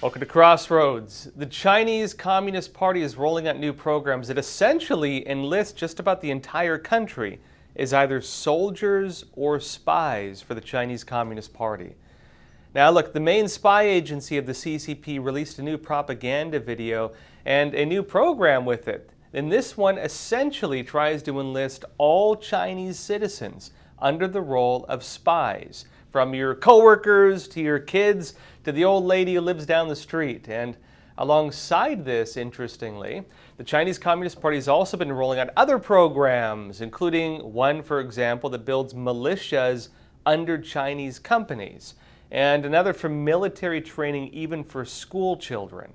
Welcome to Crossroads. The Chinese Communist Party is rolling out new programs that essentially enlist just about the entire country as either soldiers or spies for the Chinese Communist Party. Now look, the main spy agency of the CCP released a new propaganda video and a new program with it. And this one essentially tries to enlist all Chinese citizens under the role of spies, from your coworkers to your kids to the old lady who lives down the street. And alongside this, interestingly, the Chinese Communist Party has also been rolling out other programs, including one, for example, that builds militias under Chinese companies, and another for military training even for school children.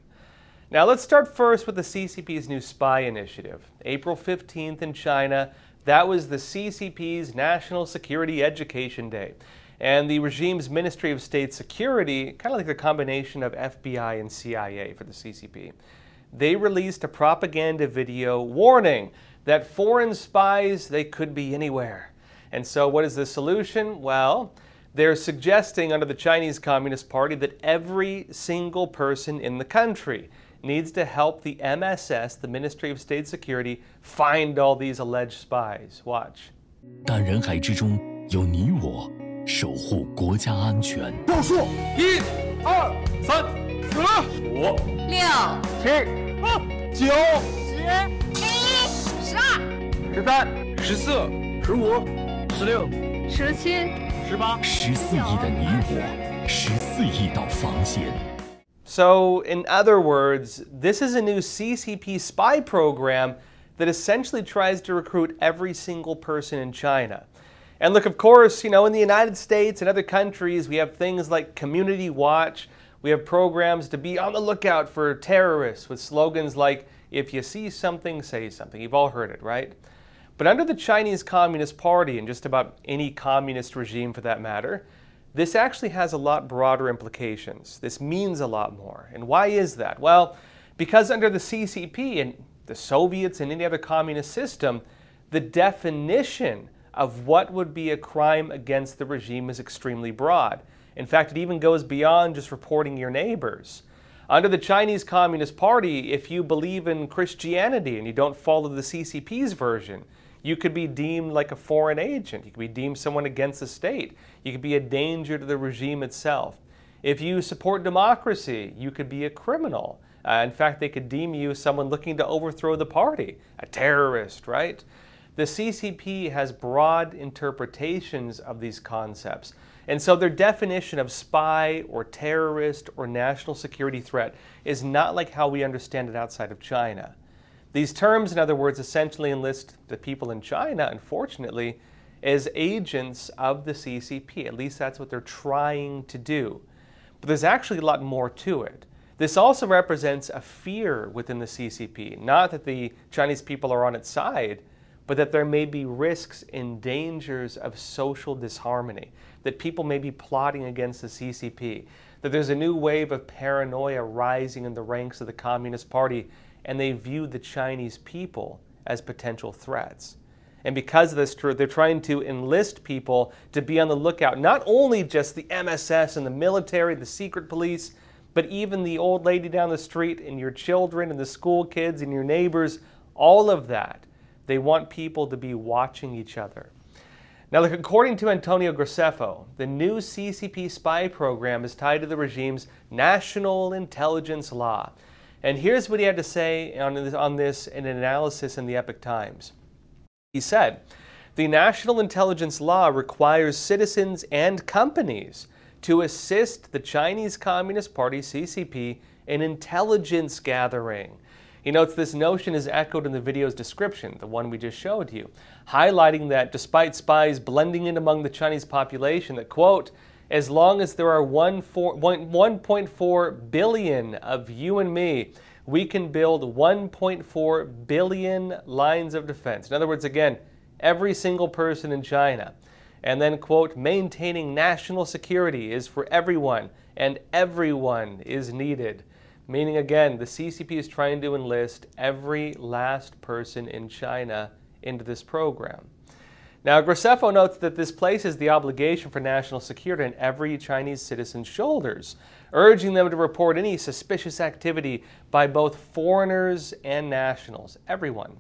Now let's start first with the CCP's new spy initiative. April 15th in China, that was the CCP's National Security Education Day. And the regime's Ministry of State Security, kind of like the combination of FBI and CIA for the CCP, they released a propaganda video warning that foreign spies, they could be anywhere. And so what is the solution? Well, they're suggesting under the Chinese Communist Party that every single person in the country needs to help the MSS, the Ministry of State Security, find all these alleged spies. Watch. 但人海之中有你我 守护国家安全。报数1、2、3、4、5、6、7、8、9、10、11、12、13、14、15、16、17、18。14亿的你我，14亿道防线。 So, in other words, this is a new CCP spy program that essentially tries to recruit every single person in China. And look, of course, in the United States and other countries, we have things like Community Watch. We have programs to be on the lookout for terrorists with slogans like, if you see something, say something. You've all heard it, right? But under the Chinese Communist Party, and just about any communist regime for that matter, this actually has a lot broader implications. This means a lot more. And why is that? Well, because under the CCP and the Soviets and any other communist system, the definition of what would be a crime against the regime is extremely broad. In fact, it even goes beyond just reporting your neighbors. Under the Chinese Communist Party, if you believe in Christianity and you don't follow the CCP's version, you could be deemed like a foreign agent. You could be deemed someone against the state. You could be a danger to the regime itself. If you support democracy, you could be a criminal. In fact, they could deem you someone looking to overthrow the party, a terrorist, right? The CCP has broad interpretations of these concepts, and so their definition of spy or terrorist or national security threat is not like how we understand it outside of China. These terms, in other words, essentially enlist the people in China, unfortunately, as agents of the CCP. At least that's what they're trying to do. But there's actually a lot more to it. This also represents a fear within the CCP, not that the Chinese people are on its side, but that there may be risks and dangers of social disharmony, that people may be plotting against the CCP, that there's a new wave of paranoia rising in the ranks of the Communist Party, and they view the Chinese people as potential threats. And because of this, they're trying to enlist people to be on the lookout, not only just the MSS and the military, the secret police, but even the old lady down the street and your children and the school kids and your neighbors, all of that. They want people to be watching each other. Now, look, according to Antonio Graceffo, the new CCP spy program is tied to the regime's National Intelligence Law. And here's what he had to say on this in an analysis in the Epoch Times. He said, the National Intelligence Law requires citizens and companies to assist the Chinese Communist Party, CCP, in intelligence gathering. He notes this notion is echoed in the video's description, the one we just showed you, highlighting that despite spies blending in among the Chinese population, that, quote, as long as there are 1.4 billion of you and me, we can build 1.4 billion lines of defense. In other words, again, every single person in China. And then, quote, maintaining national security is for everyone, and everyone is needed. Meaning, again, the CCP is trying to enlist every last person in China into this program. Now, Graceffo notes that this places the obligation for national security on every Chinese citizen's shoulders, urging them to report any suspicious activity by both foreigners and nationals, everyone.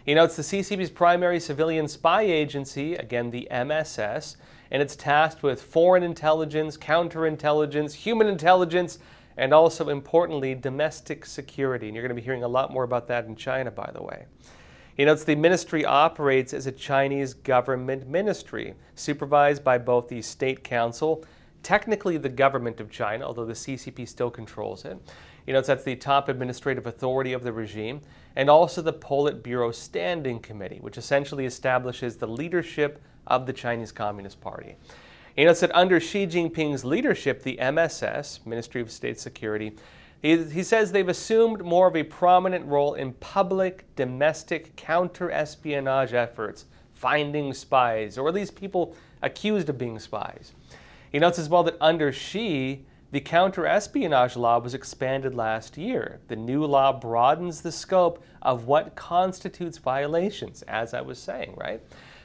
He notes the CCP's primary civilian spy agency, again the MSS, and it's tasked with foreign intelligence, counterintelligence, human intelligence, and also, importantly, domestic security. And you're going to be hearing a lot more about that in China, by the way. He notes the ministry operates as a Chinese government ministry, supervised by both the State Council, technically the government of China, although the CCP still controls it. He notes that's the top administrative authority of the regime, and also the Politburo Standing Committee, which essentially establishes the leadership of the Chinese Communist Party. He notes that under Xi Jinping's leadership, the MSS, Ministry of State Security, he says they've assumed more of a prominent role in public domestic counter-espionage efforts, finding spies, or at least people accused of being spies. He notes as well that under Xi, the counter-espionage law was expanded last year. The new law broadens the scope of what constitutes violations, as I was saying, right?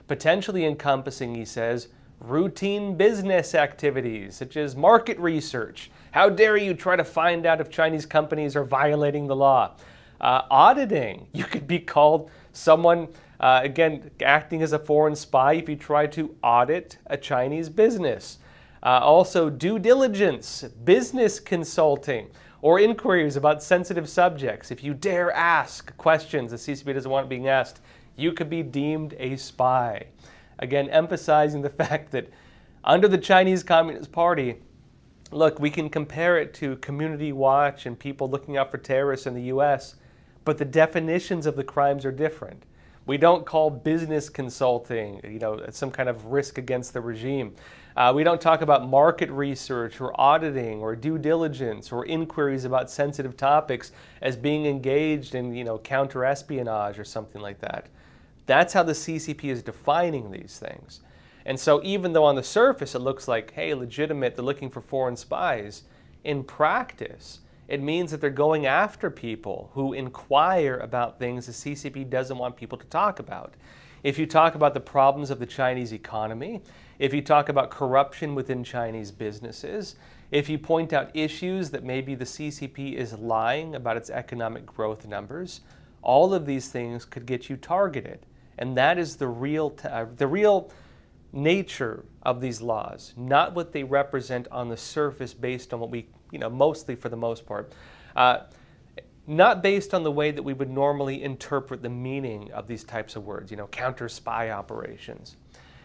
Potentially encompassing, he says, routine business activities, such as market research. How dare you try to find out if Chinese companies are violating the law? Auditing. You could be called someone, again, acting as a foreign spy if you try to audit a Chinese business. Also, due diligence, business consulting, or inquiries about sensitive subjects. If you dare ask questions the CCP doesn't want being asked, you could be deemed a spy. Again, emphasizing the fact that under the Chinese Communist Party, look, we can compare it to Community Watch and people looking out for terrorists in the US, but the definitions of the crimes are different. We don't call business consulting, some kind of risk against the regime. We don't talk about market research or auditing or due diligence or inquiries about sensitive topics as being engaged in, counter-espionage or something like that. That's how the CCP is defining these things. And so even though on the surface it looks like, hey, legitimate, they're looking for foreign spies, in practice, it means that they're going after people who inquire about things the CCP doesn't want people to talk about. If you talk about the problems of the Chinese economy, if you talk about corruption within Chinese businesses, if you point out issues that maybe the CCP is lying about its economic growth numbers, all of these things could get you targeted. And that is the real nature of these laws, not what they represent on the surface based on what we, mostly for the most part, not based on the way that we would normally interpret the meaning of these types of words, counter-spy operations.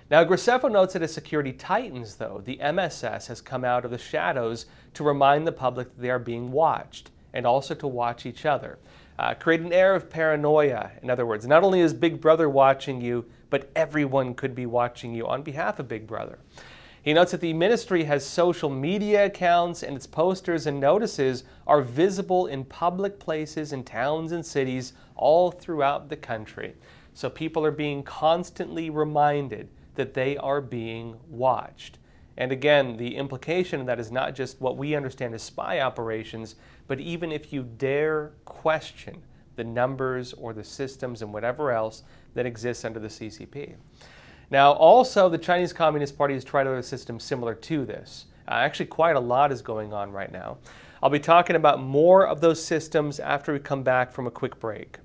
Now, Graceffo notes that as security tightens, though, the MSS has come out of the shadows to remind the public that they are being watched, and also to watch each other. Create an air of paranoia. In other words, not only is Big Brother watching you, but everyone could be watching you on behalf of Big Brother. He notes that the ministry has social media accounts and its posters and notices are visible in public places in towns and cities all throughout the country. So people are being constantly reminded that they are being watched. And again, the implication of that is not just what we understand as spy operations, but even if you dare question the numbers or the systems and whatever else that exists under the CCP. Now, also, the Chinese Communist Party has tried other systems similar to this. Actually, quite a lot is going on right now. I'll be talking about more of those systems after we come back from a quick break.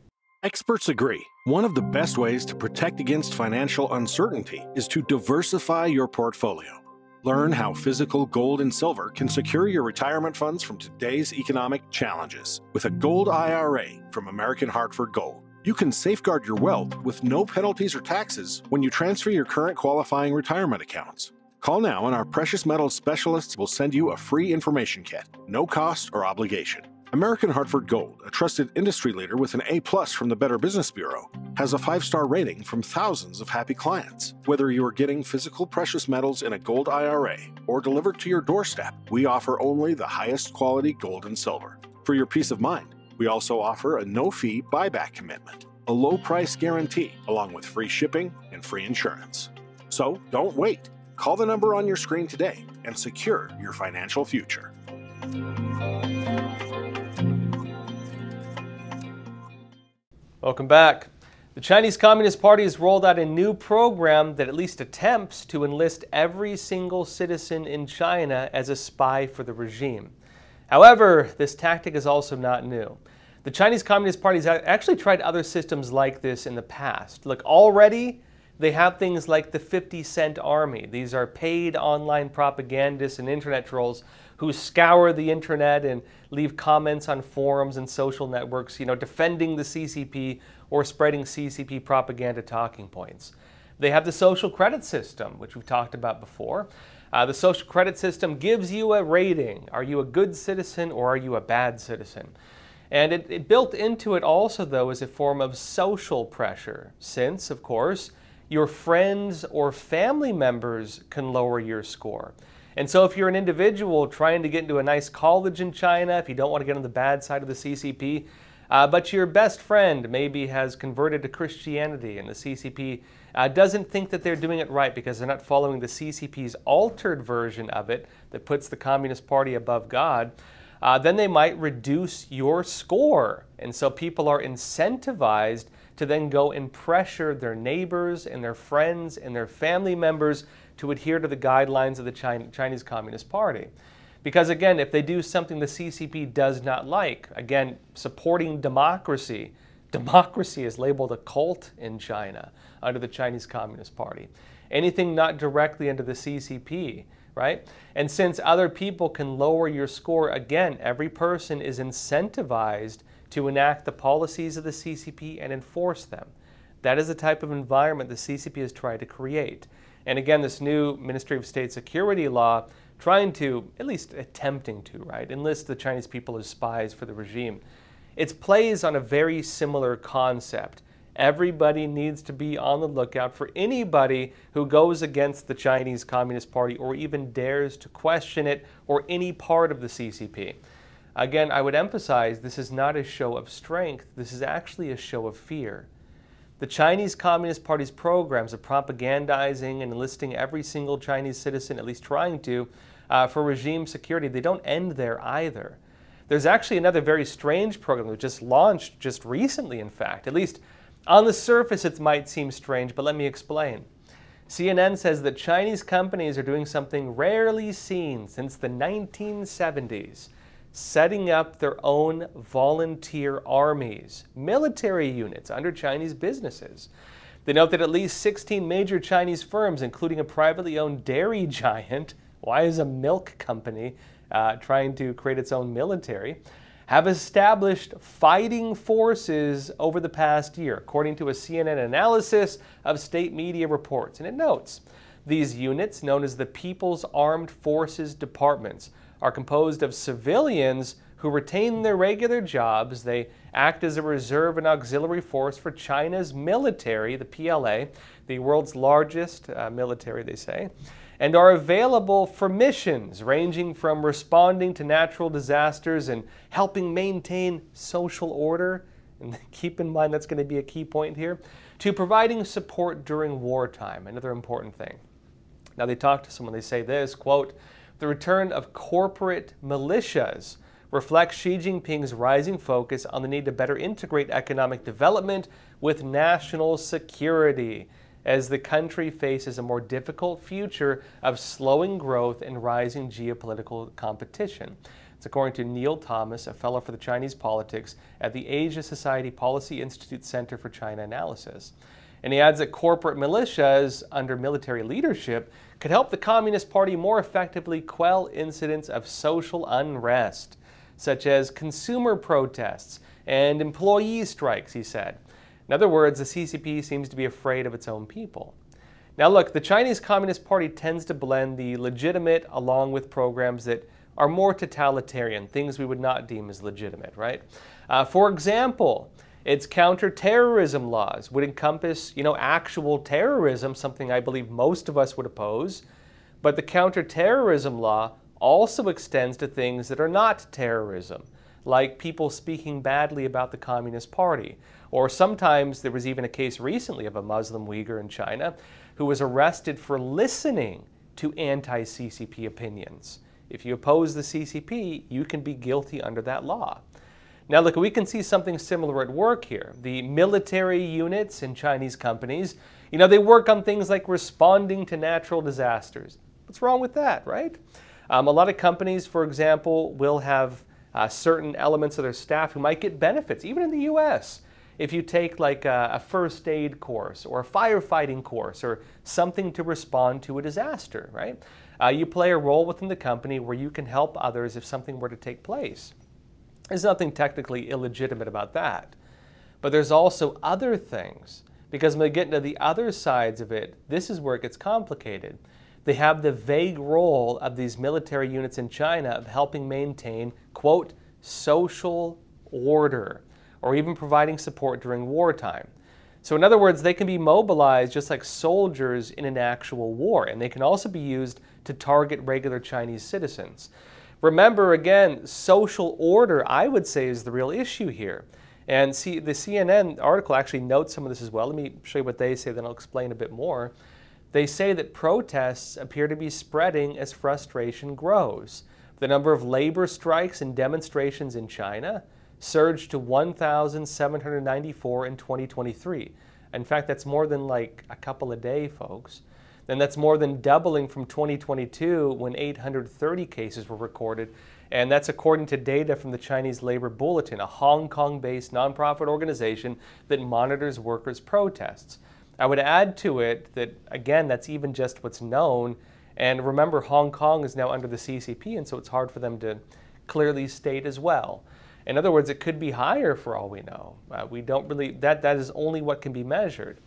Experts agree. One of the best ways to protect against financial uncertainty is to diversify your portfolio. Learn how physical gold and silver can secure your retirement funds from today's economic challenges with a gold IRA from American Hartford Gold. You can safeguard your wealth with no penalties or taxes when you transfer your current qualifying retirement accounts. Call now and our precious metals specialists will send you a free information kit, no cost or obligation. American Hartford Gold, a trusted industry leader with an A+ from the Better Business Bureau, has a 5-star rating from thousands of happy clients. Whether you are getting physical precious metals in a gold IRA or delivered to your doorstep, we offer only the highest quality gold and silver. For your peace of mind, we also offer a no-fee buyback commitment, a low-price guarantee, along with free shipping and free insurance. So don't wait. Call the number on your screen today and secure your financial future. Welcome back. The Chinese Communist Party has rolled out a new program that at least attempts to enlist every single citizen in China as a spy for the regime. However, this tactic is also not new. The Chinese Communist Party has actually tried other systems like this in the past. Look, already they have things like the 50-cent army. These are paid online propagandists and internet trolls who scour the internet and leave comments on forums and social networks, defending the CCP or spreading CCP propaganda talking points. They have the social credit system, which we've talked about before. The social credit system gives you a rating. Are you a good citizen or are you a bad citizen? And it built into it also, though, is a form of social pressure, since, of course, your friends or family members can lower your score. And so if you're an individual trying to get into a nice college in China, if you don't want to get on the bad side of the CCP, but your best friend maybe has converted to Christianity and the CCP doesn't think that they're doing it right because they're not following the CCP's altered version of it that puts the Communist Party above God, then they might reduce your score. And so people are incentivized to then go and pressure their neighbors and their friends and their family members to adhere to the guidelines of the Chinese Communist Party. Because again, if they do something the CCP does not like, again, supporting democracy, democracy is labeled a cult in China under the Chinese Communist Party. Anything not directly under the CCP, right? And since other people can lower your score, again, every person is incentivized to enact the policies of the CCP and enforce them. That is the type of environment the CCP has tried to create. And again, this new Ministry of State Security law trying to, at least attempting to, right, enlist the Chinese people as spies for the regime. It plays on a very similar concept. Everybody needs to be on the lookout for anybody who goes against the Chinese Communist Party or even dares to question it or any part of the CCP. Again, I would emphasize this is not a show of strength. This is actually a show of fear. The Chinese Communist Party's programs of propagandizing and enlisting every single Chinese citizen, at least trying to, for regime security, they don't end there either. There's actually another very strange program that just launched just recently, in fact. At least on the surface it might seem strange, but let me explain. CNN says that Chinese companies are doing something rarely seen since the 1970s. Setting up their own volunteer armies, military units under Chinese businesses. They note that at least 16 major Chinese firms, including a privately owned dairy giant, why is a milk company trying to create its own military, have established fighting forces over the past year, according to a CNN analysis of state media reports. And it notes, these units, known as the People's Armed Forces Departments, are composed of civilians who retain their regular jobs. They act as a reserve and auxiliary force for China's military, the PLA, the world's largest military, they say, and are available for missions ranging from responding to natural disasters and helping maintain social order, and keep in mind that's going to be a key point here, to providing support during wartime, another important thing. Now they talk to someone, they say this, quote, "The return of corporate militias reflects Xi Jinping's rising focus on the need to better integrate economic development with national security as the country faces a more difficult future of slowing growth and rising geopolitical competition." It's according to Neil Thomas, a fellow for the Chinese politics at the Asia Society Policy Institute Center for China Analysis. And he adds that corporate militias under military leadership could help the Communist Party more effectively quell incidents of social unrest, such as consumer protests and employee strikes, he said. In other words, the CCP seems to be afraid of its own people. Now look, the Chinese Communist Party tends to blend the legitimate along with programs that are more totalitarian, things we would not deem as legitimate, right? For example, its counterterrorism laws would encompass, actual terrorism, something I believe most of us would oppose. But the counterterrorism law also extends to things that are not terrorism, like people speaking badly about the Communist Party. Or sometimes there was even a case recently of a Muslim Uyghur in China who was arrested for listening to anti-CCP opinions. If you oppose the CCP, you can be guilty under that law. Now look, we can see something similar at work here. The military units in Chinese companies, they work on things like responding to natural disasters. What's wrong with that, right? A lot of companies, for example, will have certain elements of their staff who might get benefits, even in the US. If you take like a first aid course or a firefighting course or something to respond to a disaster, right? You play a role within the company where you can help others if something were to take place. There's nothing technically illegitimate about that. But there's also other things, because when we get into the other sides of it, this is where it gets complicated. They have the vague role of these military units in China of helping maintain, quote, social order, or even providing support during wartime. So in other words, they can be mobilized just like soldiers in an actual war, and they can also be used to target regular Chinese citizens. Remember, again, social order, I would say, is the real issue here. And see, the CNN article actually notes some of this as well. Let me show you what they say, then I'll explain a bit more. They say that protests appear to be spreading as frustration grows. The number of labor strikes and demonstrations in China surged to 1,794 in 2023. In fact, that's more than like a couple a day, folks. Then that's more than doubling from 2022 when 830 cases were recorded. And that's according to data from the Chinese Labor Bulletin, a Hong Kong-based nonprofit organization that monitors workers' protests. I would add to it that, again, that's even just what's known. And remember, Hong Kong is now under the CCP, and so it's hard for them to clearly state as well. In other words, it could be higher for all we know. We don't really, that is only what can be measured.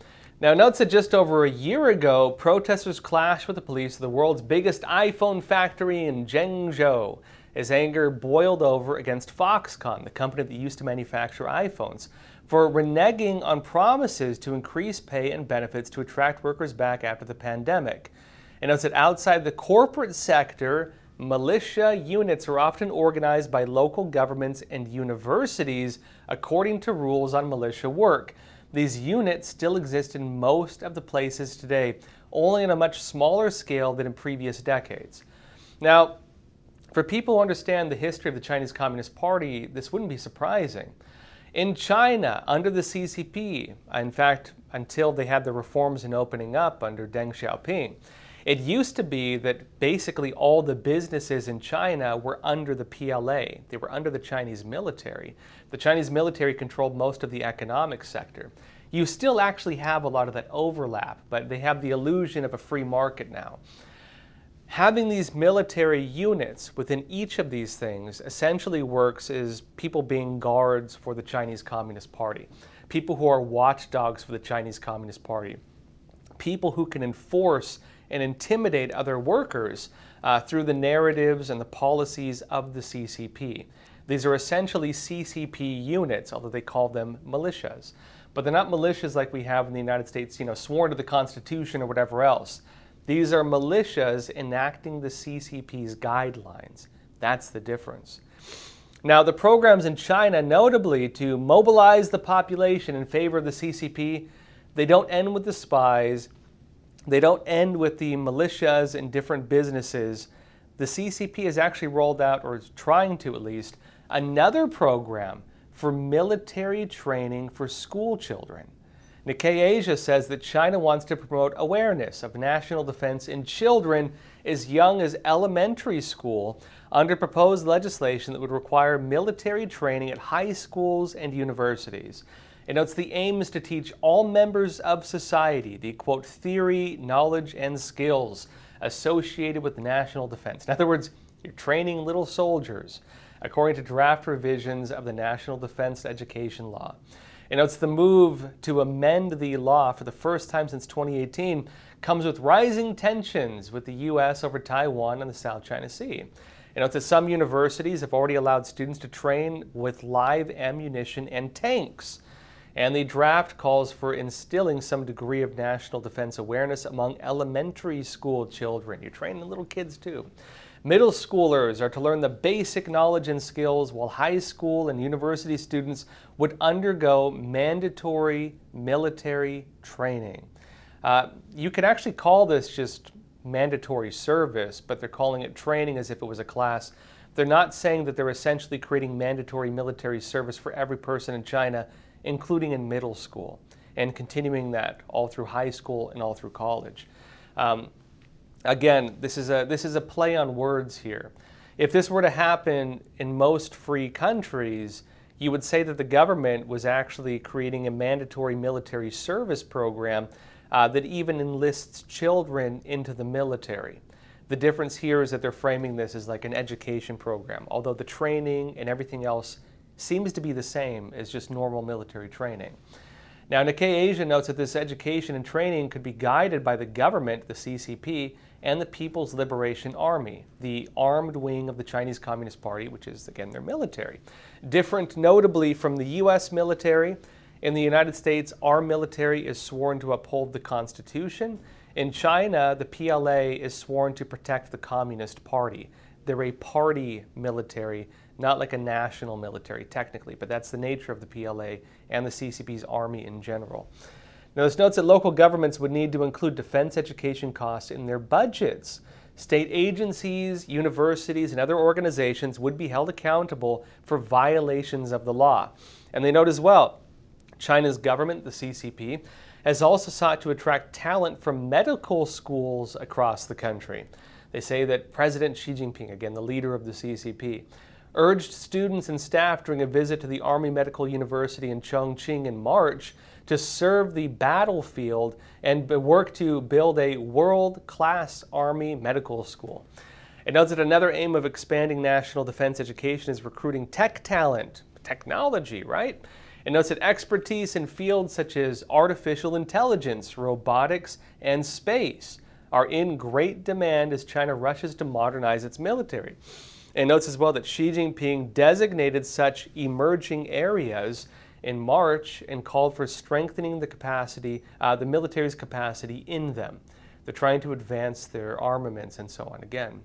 Now, note that just over a year ago, protesters clashed with the police of the world's biggest iPhone factory in Zhengzhou as anger boiled over against Foxconn, the company that used to manufacture iPhones, for reneging on promises to increase pay and benefits to attract workers back after the pandemic. And note that outside the corporate sector, militia units are often organized by local governments and universities according to rules on militia work. These units still exist in most of the places today, only on a much smaller scale than in previous decades. Now, for people who understand the history of the Chinese Communist Party, this wouldn't be surprising. In China, under the CCP, in fact, until they had the reforms and opening up under Deng Xiaoping, it used to be that basically all the businesses in China were under the PLA. They were under the Chinese military. The Chinese military controlled most of the economic sector. You still actually have a lot of that overlap, but they have the illusion of a free market now. Having these military units within each of these things essentially works as people being guards for the Chinese Communist Party, people who are watchdogs for the Chinese Communist Party, people who can enforce and intimidate other workers through the narratives and the policies of the CCP. These are essentially CCP units, although they call them militias. But they're not militias like we have in the United States, sworn to the Constitution or whatever else. These are militias enacting the CCP's guidelines. That's the difference. Now, the programs in China, notably to mobilize the population in favor of the CCP, they don't end with the spies. They don't end with the militias in different businesses. The CCP has actually rolled out, or is trying to at least, another program for military training for school children. Nikkei Asia says that China wants to promote awareness of national defense in children as young as elementary school under proposed legislation that would require military training at high schools and universities. It notes the aim is to teach all members of society the, quote, theory, knowledge, and skills associated with national defense. In other words, you're training little soldiers, according to draft revisions of the National Defense Education Law. It notes the move to amend the law for the first time since 2018 comes with rising tensions with the U.S. over Taiwan and the South China Sea. It notes that some universities have already allowed students to train with live ammunition and tanks. And the draft calls for instilling some degree of national defense awareness among elementary school children. You're training little kids too. Middle schoolers are to learn the basic knowledge and skills, while high school and university students would undergo mandatory military training. You could actually call this just mandatory service, but they're calling it training as if it was a class. They're not saying that they're essentially creating mandatory military service for every person in China, including in middle school, and continuing that all through high school and all through college. Again, this is a play on words here. If this were to happen in most free countries, you would say that the government was actually creating a mandatory military service program that even enlists children into the military. The difference here is that they're framing this as like an education program, although the training and everything else seems to be the same as just normal military training. Now, Nikkei Asia notes that this education and training could be guided by the government, the CCP, and the People's Liberation Army, the armed wing of the Chinese Communist Party, which is, again, their military. Different notably from the U.S. military, in the United States, our military is sworn to uphold the Constitution. In China, the PLA is sworn to protect the Communist Party. They're a party military, not like a national military, technically, but that's the nature of the PLA and the CCP's army in general. Now, this notes that local governments would need to include defense education costs in their budgets. State agencies, universities, and other organizations would be held accountable for violations of the law. And they note as well, China's government, the CCP, has also sought to attract talent from medical schools across the country. They say that President Xi Jinping, again the leader of the CCP, urged students and staff during a visit to the Army Medical University in Chongqing in March to serve the battlefield and work to build a world-class Army medical school. It notes that another aim of expanding national defense education is recruiting tech talent, technology, right? It notes that expertise in fields such as artificial intelligence, robotics, and space are in great demand as China rushes to modernize its military. It notes as well that Xi Jinping designated such emerging areas in March and called for strengthening the capacity, the military's capacity in them. They're trying to advance their armaments and so on again.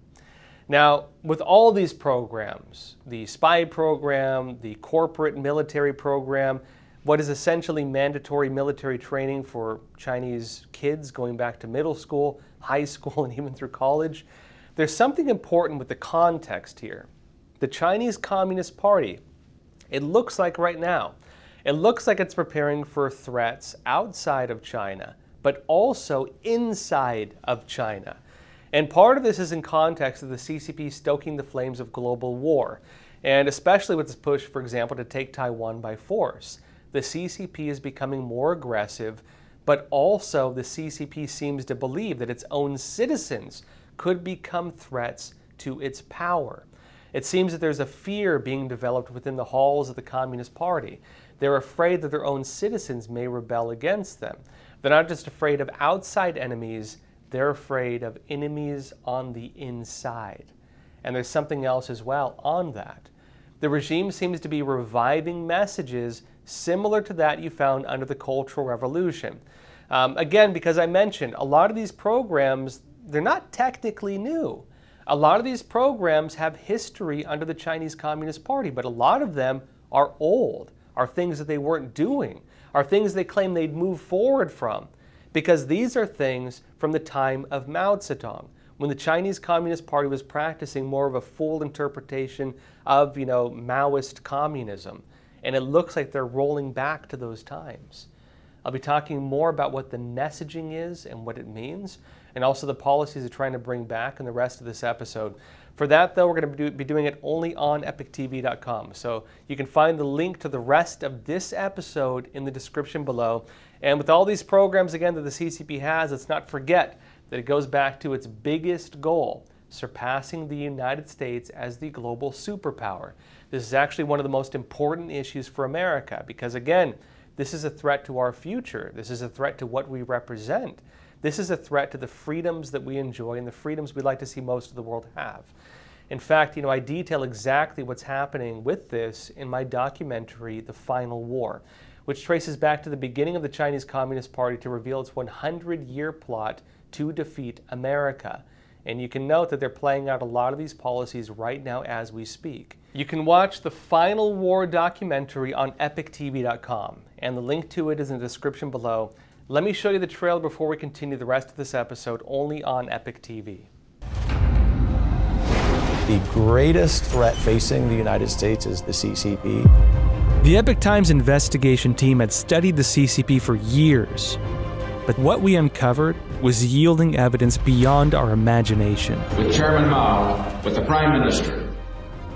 Now, with all these programs, the spy program, the corporate military program, what is essentially mandatory military training for Chinese kids going back to middle school, high school, and even through college, there's something important with the context here. The Chinese Communist Party, it looks like right now, it looks like it's preparing for threats outside of China, but also inside of China. And part of this is in context of the CCP stoking the flames of global war, and especially with this push, for example, to take Taiwan by force. The CCP is becoming more aggressive, but also the CCP seems to believe that its own citizens could become threats to its power. It seems that there's a fear being developed within the halls of the Communist Party. They're afraid that their own citizens may rebel against them. They're not just afraid of outside enemies, they're afraid of enemies on the inside. And there's something else as well on that. The regime seems to be reviving messages similar to that you found under the Cultural Revolution. Again, because I mentioned, a lot of these programs, they're not technically new. A lot of these programs have history under the Chinese Communist Party, but a lot of them are old, are things that they weren't doing, are things they claim they'd move forward from. Because these are things from the time of Mao Zedong, when the Chinese Communist Party was practicing more of a full interpretation of, Maoist communism. And it looks like they're rolling back to those times. I'll be talking more about what the messaging is and what it means, and also the policies they're trying to bring back in the rest of this episode. For that, though, we're going to be doing it only on EpochTV.com. So you can find the link to the rest of this episode in the description below. And with all these programs, again, that the CCP has, let's not forget that it goes back to its biggest goal, surpassing the United States as the global superpower. This is actually one of the most important issues for America because, again, this is a threat to our future. This is a threat to what we represent. This is a threat to the freedoms that we enjoy and the freedoms we'd like to see most of the world have. In fact, I detail exactly what's happening with this in my documentary, The Final War, which traces back to the beginning of the Chinese Communist Party to reveal its 100-year plot to defeat America. And you can note that they're playing out a lot of these policies right now as we speak. You can watch the Final War documentary on EpochTV.com, and the link to it is in the description below. Let me show you the trailer before we continue the rest of this episode only on Epoch TV. The greatest threat facing the United States is the CCP. The Epoch Times investigation team had studied the CCP for years, but what we uncovered was yielding evidence beyond our imagination. With Chairman Mao, with the Prime Minister,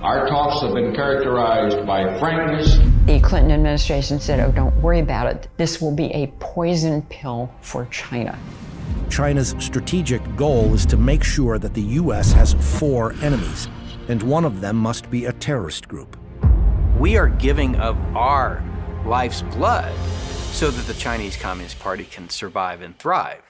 our talks have been characterized by frankness. The Clinton administration said, oh, don't worry about it. This will be a poison pill for China. China's strategic goal is to make sure that the U.S. has 4 enemies, and one of them must be a terrorist group. We are giving of our life's blood so that the Chinese Communist Party can survive and thrive.